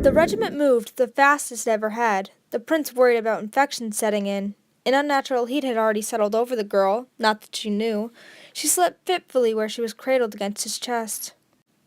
The regiment moved the fastest it ever had, the prince worried about infection setting in. An unnatural heat had already settled over the girl, not that she knew. She slept fitfully where she was cradled against his chest.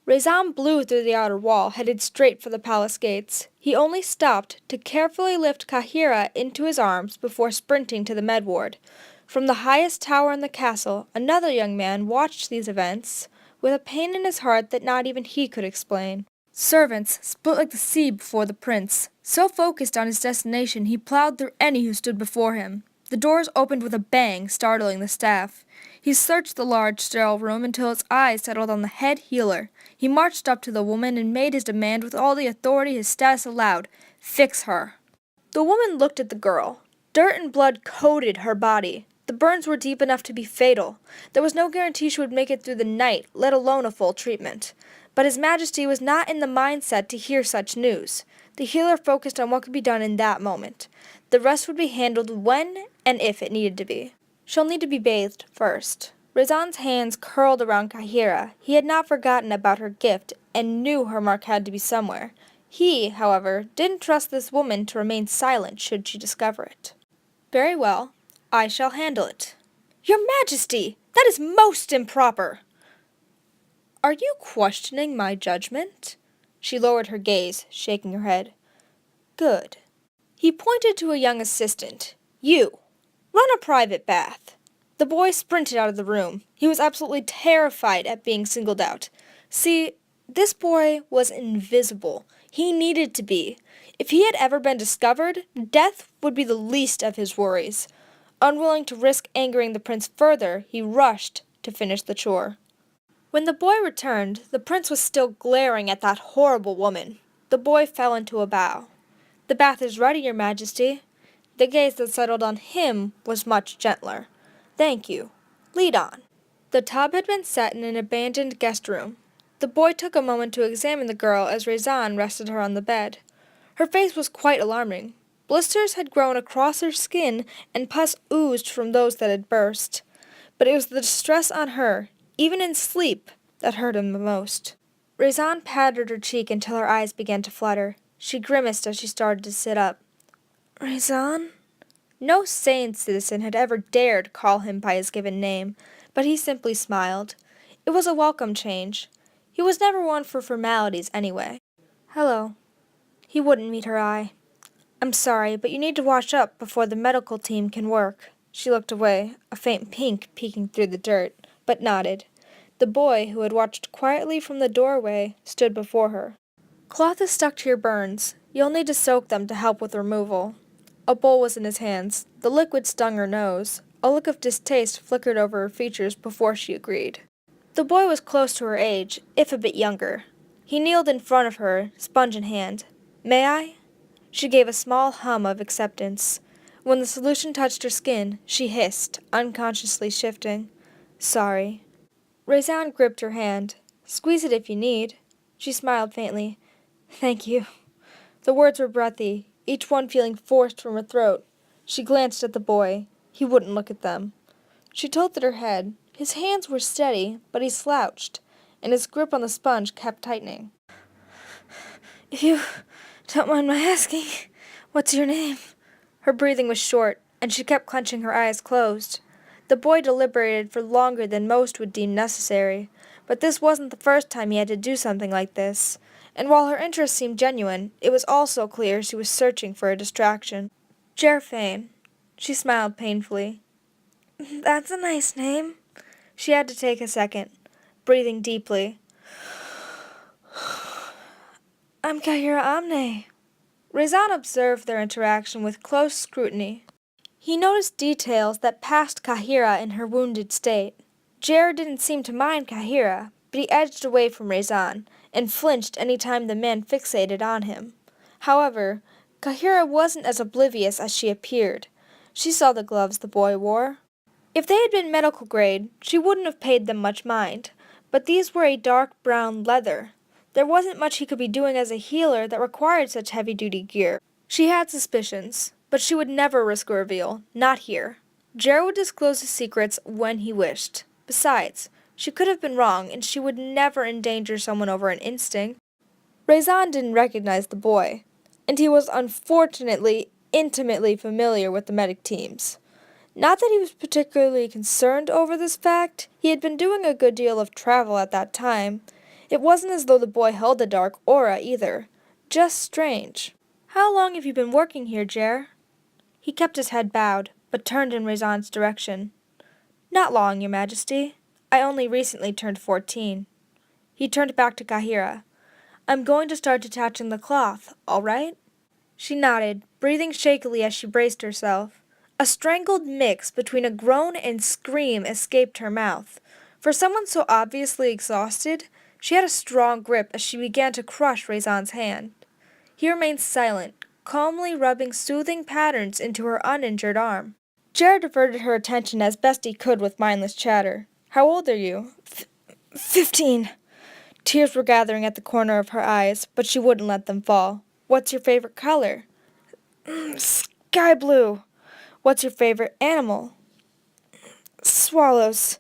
Raisin blew through the outer wall, headed straight for the palace gates. He only stopped to carefully lift Kahira into his arms before sprinting to the med ward. From the highest tower in the castle, another young man watched these events with a pain in his heart that not even he could explain. Servants split like the sea before the prince. So focused on his destination, he plowed through any who stood before him. The doors opened with a bang, startling the staff. He searched the large, sterile room until his eyes settled on the head healer. He marched up to the woman and made his demand with all the authority his status allowed. Fix her. The woman looked at the girl. Dirt and blood coated her body. The burns were deep enough to be fatal. There was no guarantee she would make it through the night, let alone a full treatment. But His Majesty was not in the mindset to hear such news. The healer focused on what could be done in that moment. The rest would be handled when and if it needed to be. She'll need to be bathed first. Raisin's hands curled around Kahira. He had not forgotten about her gift and knew her mark had to be somewhere. He, however, didn't trust this woman to remain silent should she discover it. Very well. I shall handle it. Your Majesty! That is most improper! Are you questioning my judgment? She lowered her gaze, shaking her head. Good. He pointed to a young assistant. You. Run a private bath. The boy sprinted out of the room. He was absolutely terrified at being singled out. See, this boy was invisible. He needed to be. If he had ever been discovered, death would be the least of his worries. Unwilling to risk angering the prince further, he rushed to finish the chore. When the boy returned, the prince was still glaring at that horrible woman. The boy fell into a bow. The bath is ready, Your Majesty. The gaze that settled on him was much gentler. Thank you. Lead on. The tub had been set in an abandoned guest room. The boy took a moment to examine the girl as Raisin rested her on the bed. Her face was quite alarming. Blisters had grown across her skin, and pus oozed from those that had burst. But it was the distress on her, even in sleep, that hurt him the most. Raisin patted her cheek until her eyes began to flutter. She grimaced as she started to sit up. Raisin? No sane citizen had ever dared call him by his given name, but he simply smiled. It was a welcome change. He was never one for formalities anyway. Hello. He wouldn't meet her eye. I'm sorry, but you need to wash up before the medical team can work. She looked away, a faint pink peeking through the dirt, but nodded. The boy, who had watched quietly from the doorway, stood before her. Cloth is stuck to your burns. You'll need to soak them to help with removal. A bowl was in his hands. The liquid stung her nose. A look of distaste flickered over her features before she agreed. The boy was close to her age, if a bit younger. He kneeled in front of her, sponge in hand. May I? She gave a small hum of acceptance. When the solution touched her skin, she hissed, unconsciously shifting. Sorry. Raisin gripped her hand. Squeeze it if you need. She smiled faintly. Thank you. The words were breathy, each one feeling forced from her throat. She glanced at the boy. He wouldn't look at them. She tilted her head. His hands were steady, but he slouched, and his grip on the sponge kept tightening. If you don't mind my asking, what's your name? Her breathing was short, and she kept clenching her eyes closed. The boy deliberated for longer than most would deem necessary, but this wasn't the first time he had to do something like this, and while her interest seemed genuine, it was also clear she was searching for a distraction. Jerfane. She smiled painfully. That's a nice name. She had to take a second, breathing deeply. I'm Kahira Amne. Raisin observed their interaction with close scrutiny. He noticed details that passed Kahira in her wounded state. Jer didn't seem to mind Kahira, but he edged away from Raisin and flinched any time the man fixated on him. However, Kahira wasn't as oblivious as she appeared. She saw the gloves the boy wore. If they had been medical grade, she wouldn't have paid them much mind, but these were a dark brown leather. There wasn't much he could be doing as a healer that required such heavy-duty gear. She had suspicions, but she would never risk a reveal, not here. Jer would disclose his secrets when he wished. Besides, she could have been wrong, and she would never endanger someone over an instinct. Rezan didn't recognize the boy, and he was unfortunately intimately familiar with the medic teams. Not that he was particularly concerned over this fact, he had been doing a good deal of travel at that time. It wasn't as though the boy held a dark aura either, just strange. How long have you been working here, Jer? He kept his head bowed, but turned in Rezan's direction. Not long, Your Majesty. I only recently turned 14. He turned back to Kahira. I'm going to start detaching the cloth, all right? She nodded, breathing shakily as she braced herself. A strangled mix between a groan and scream escaped her mouth. For someone so obviously exhausted, she had a strong grip as she began to crush Rezan's hand. He remained silent, calmly rubbing soothing patterns into her uninjured arm. Jared diverted her attention as best he could with mindless chatter. How old are you? 15. Tears were gathering at the corner of her eyes, but she wouldn't let them fall. What's your favorite color? Sky blue. What's your favorite animal? Swallows.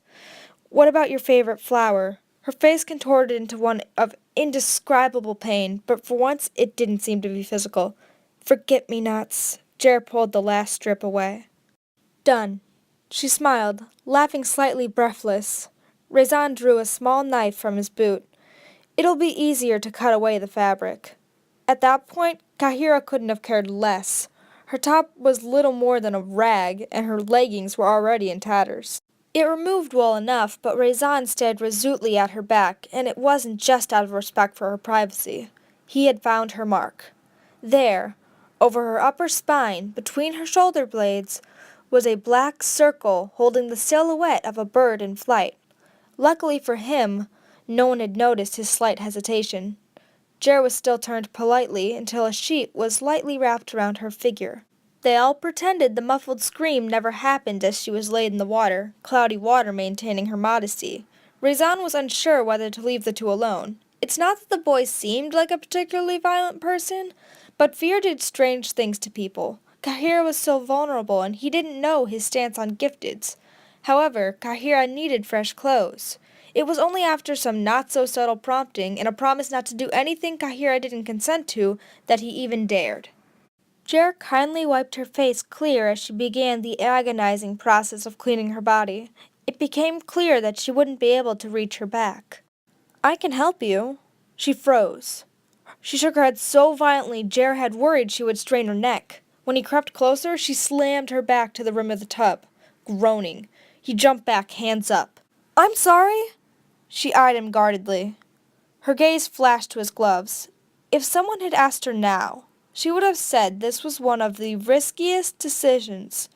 What about your favorite flower? Her face contorted into one of indescribable pain, but for once it didn't seem to be physical. Forget-me-nots. Jared pulled the last strip away. Done. She smiled, laughing slightly breathless. Rezan drew a small knife from his boot. It'll be easier to cut away the fabric. At that point, Kahira couldn't have cared less. Her top was little more than a rag, and her leggings were already in tatters. It removed well enough, but Rezan stared resolutely at her back, and it wasn't just out of respect for her privacy. He had found her mark. There, over her upper spine, between her shoulder blades, was a black circle holding the silhouette of a bird in flight. Luckily for him, no one had noticed his slight hesitation. Jer was still turned politely until a sheet was lightly wrapped around her figure. They all pretended the muffled scream never happened as she was laid in the water, cloudy water maintaining her modesty. Rezan was unsure whether to leave the two alone. It's not that the boy seemed like a particularly violent person, but fear did strange things to people. Kahira was so vulnerable, and he didn't know his stance on gifteds. However, Kahira needed fresh clothes. It was only after some not-so-subtle prompting and a promise not to do anything Kahira didn't consent to that he even dared. Jer kindly wiped her face clear as she began the agonizing process of cleaning her body. It became clear that she wouldn't be able to reach her back. I can help you. She froze. She shook her head so violently Jer had worried she would strain her neck. When he crept closer, she slammed her back to the rim of the tub, groaning. He jumped back, hands up. I'm sorry? She eyed him guardedly. Her gaze flashed to his gloves. If someone had asked her now, she would have said this was one of the riskiest decisions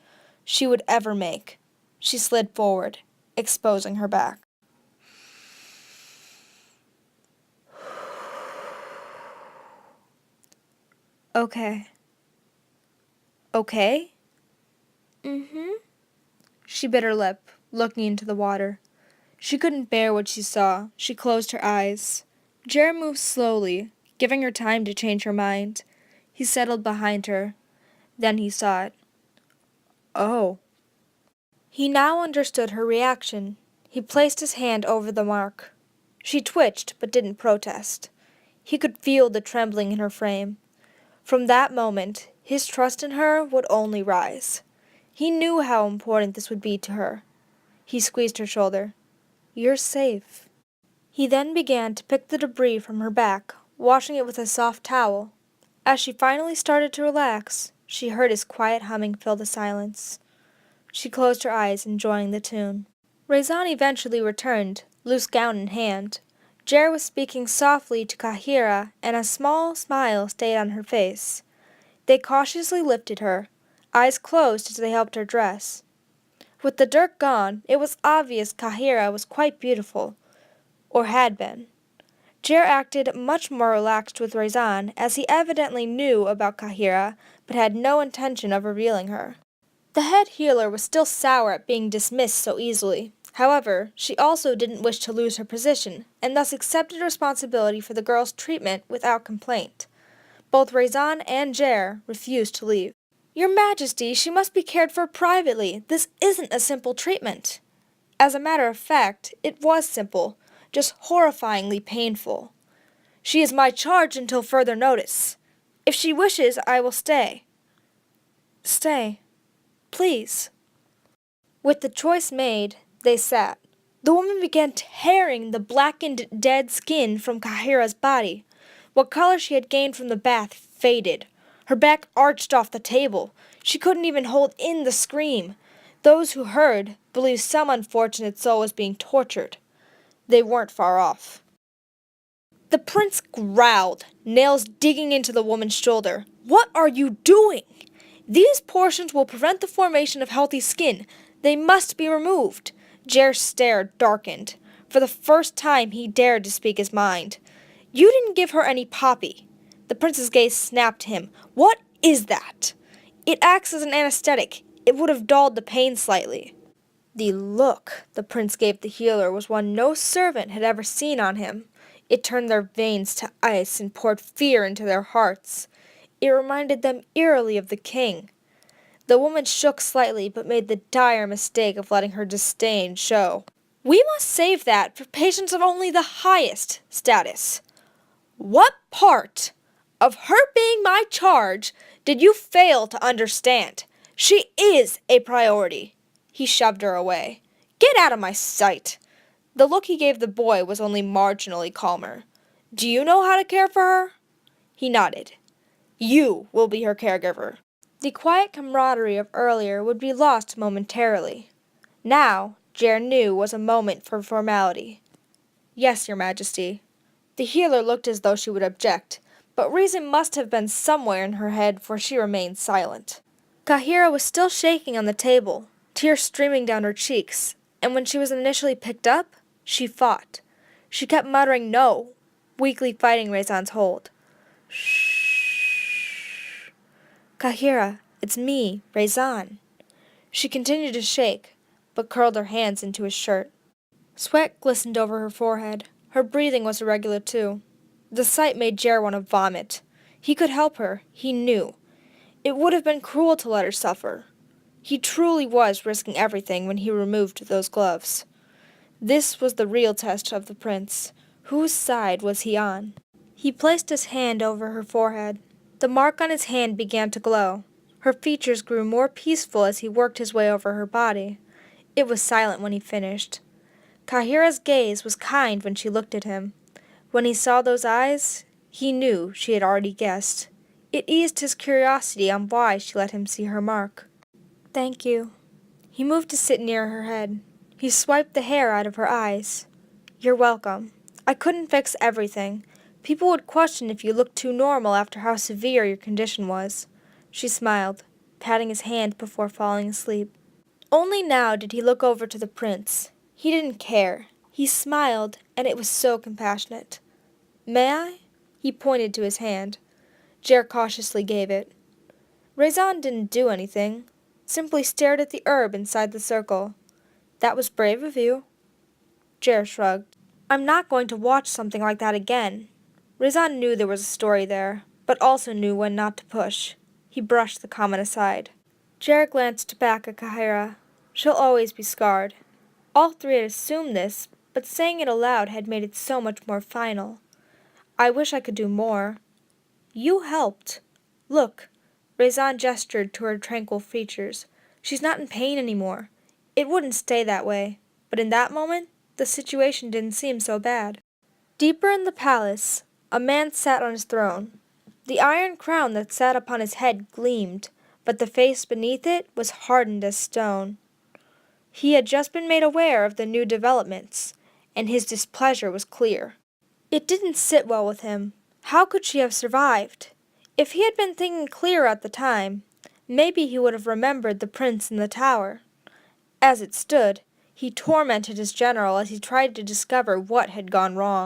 she would ever make. She slid forward, exposing her back. Okay. Okay? Mm-hmm. She bit her lip, looking into the water. She couldn't bear what she saw. She closed her eyes. Jer moved slowly, giving her time to change her mind. He settled behind her. Then he saw it. Oh. He now understood her reaction. He placed his hand over the mark. She twitched, but didn't protest. He could feel the trembling in her frame. From that moment, his trust in her would only rise. He knew how important this would be to her. He squeezed her shoulder. You're safe. He then began to pick the debris from her back, washing it with a soft towel. As she finally started to relax, she heard his quiet humming fill the silence. She closed her eyes, enjoying the tune. Rezan eventually returned, loose gown in hand. Jer was speaking softly to Kahira, and a small smile stayed on her face. They cautiously lifted her, eyes closed as they helped her dress. With the dirt gone, it was obvious Kahira was quite beautiful, or had been. Jer acted much more relaxed with Rezan, as he evidently knew about Kahira, but had no intention of revealing her. The head healer was still sour at being dismissed so easily. However, she also didn't wish to lose her position, and thus accepted responsibility for the girl's treatment without complaint. Both Rezan and Jer refused to leave. Your Majesty, she must be cared for privately. This isn't a simple treatment. As a matter of fact, it was simple, just horrifyingly painful. She is my charge until further notice. If she wishes, I will stay. Stay, please. With the choice made, they sat. The woman began tearing the blackened, dead skin from Kahira's body. What color she had gained from the bath faded. Her back arched off the table. She couldn't even hold in the scream. Those who heard believed some unfortunate soul was being tortured. They weren't far off. The prince growled, nails digging into the woman's shoulder. What are you doing? These portions will prevent the formation of healthy skin. They must be removed. Jer's stare darkened. For the first time he dared to speak his mind. You didn't give her any poppy. The prince's gaze snapped him. What is that? It acts as an anesthetic. It would have dulled the pain slightly. The look the prince gave the healer was one no servant had ever seen on him. It turned their veins to ice and poured fear into their hearts. It reminded them eerily of the king. The woman shook slightly, but made the dire mistake of letting her disdain show. We must save that for patients of only the highest status. What part of her being my charge did you fail to understand? She is a priority. He shoved her away. Get out of my sight. The look he gave the boy was only marginally calmer. Do you know how to care for her? He nodded. You will be her caregiver. The quiet camaraderie of earlier would be lost momentarily. Now, Jer knew was a moment for formality. Yes, your majesty. The healer looked as though she would object, but reason must have been somewhere in her head, for she remained silent. Kahira was still shaking on the table, tears streaming down her cheeks, and when she was initially picked up, she fought. She kept muttering no, weakly fighting Rezan's hold. Shh. Kahira, it's me, Rezan. She continued to shake, but curled her hands into his shirt. Sweat glistened over her forehead. Her breathing was irregular too. The sight made Jer want to vomit. He could help her, he knew. It would have been cruel to let her suffer. He truly was risking everything when he removed those gloves. This was the real test of the prince. Whose side was he on? He placed his hand over her forehead. The mark on his hand began to glow. Her features grew more peaceful as he worked his way over her body. It was silent when he finished. Kahira's gaze was kind when she looked at him. When he saw those eyes, he knew she had already guessed. It eased his curiosity on why she let him see her mark. Thank you. He moved to sit near her head. He swiped the hair out of her eyes. You're welcome. I couldn't fix everything. People would question if you looked too normal after how severe your condition was. She smiled, patting his hand before falling asleep. Only now did he look over to the prince. He didn't care. He smiled, and it was so compassionate. May I? He pointed to his hand. Jer cautiously gave it. Rezan didn't do anything, simply stared at the herb inside the circle. That was brave of you. Jer shrugged. I'm not going to watch something like that again. Rezan knew there was a story there, but also knew when not to push. He brushed the comment aside. Jer glanced back at Kahira. She'll always be scarred. All three had assumed this, but saying it aloud had made it so much more final. I wish I could do more. You helped. Look. Rezan gestured to her tranquil features. She's not in pain anymore. It wouldn't stay that way, but in that moment, the situation didn't seem so bad. Deeper in the palace, a man sat on his throne. The iron crown that sat upon his head gleamed, but the face beneath it was hardened as stone. He had just been made aware of the new developments, and his displeasure was clear. It didn't sit well with him. How could she have survived? If he had been thinking clear at the time, maybe he would have remembered the prince in the tower. As it stood, he tormented his general as he tried to discover what had gone wrong.